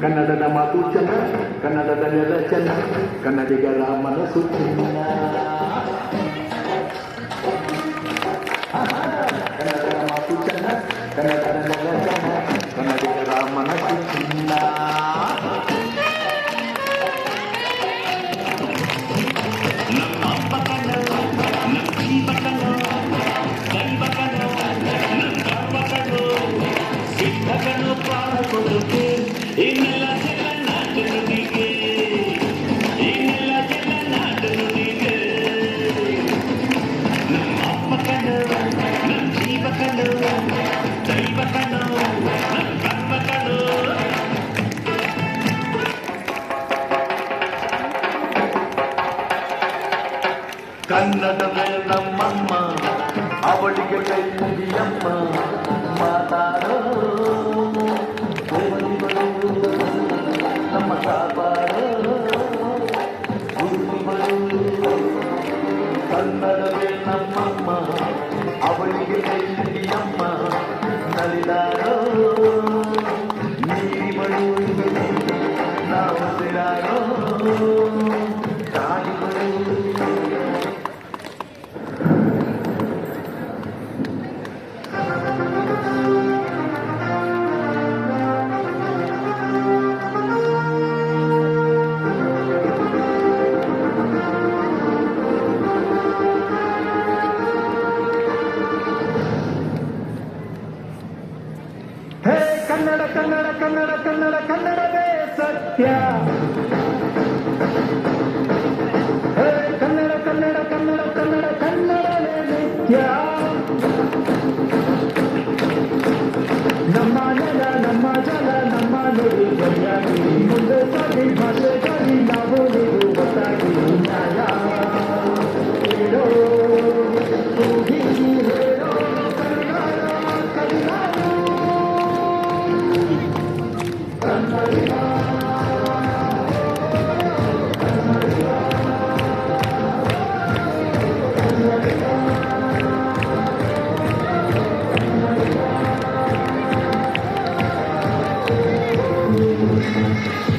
ಕನ್ನಡದ ಮಾತು ಚೆನ್ನ, ಕನ್ನಡದ ನೆಲ ಚೆನ್ನ, ಕನ್ನಡಿಗರ ಮನಸ್ಸು ಚಿನ್ನ. ಕನ್ನಡದ ಮಾತು ಚೆನ್ನ, ಕನ್ನಡದ ನೆಲ ಚೆನ್ನ, ಕನ್ನಡಿಗರ ಮನಸ್ಸು ಚಿನ್ನ. ಕನ್ನಡವೇ ನಮ್ಮಮ್ಮ, ಅವಳಿಗೆ ಕೈ ಮುಗಿಯಮ್ಮ, ಮಾತಾಡೋ ನಮ್ಮ ಕಾಪಾಡೋ ಕನ್ನಡವೇ ನಮ್ಮಮ್ಮ, ಅವಳಿಗೆ ಕೈ ಮುಗಿಯಮ್ಮ, ನಲಿದಾಡೋ ನೀರಿಗಳು ನಾವು ಸಿಡಾಡೋ ತಾಯಿಗಳು. ಹೇ ಕನ್ನಡ ಕನ್ನಡ ಕನ್ನಡ ಕನ್ನಡ ಕನ್ನಡವೇ ಸತ್ಯ. ಹೇ ಕನ್ನಡ ಕನ್ನಡ ಕನ್ನಡ ಕನ್ನಡ ಕನ್ನಡವೇ ನಿತ್ಯ. ನಮ್ಮ ನೆಲ ನಮ್ಮ ಜಲ ನಮ್ಮ ನುಡಿ ಬಗೆಯಾಗಿ ಮುಂದೆ ಸಾಗಿ ಭಾಷೆಗಾಗಿ ನಾವು ನೀವು ಗೊತ್ತಾಗಿ ನ್ಯಾಯ ಹೇಳೋ ಕೂಗಿ ಹೇಳೋ ಕನ್ನಡ ಕಲಿಯಾರು ಕನ್ನಡಿಗ. Thank you.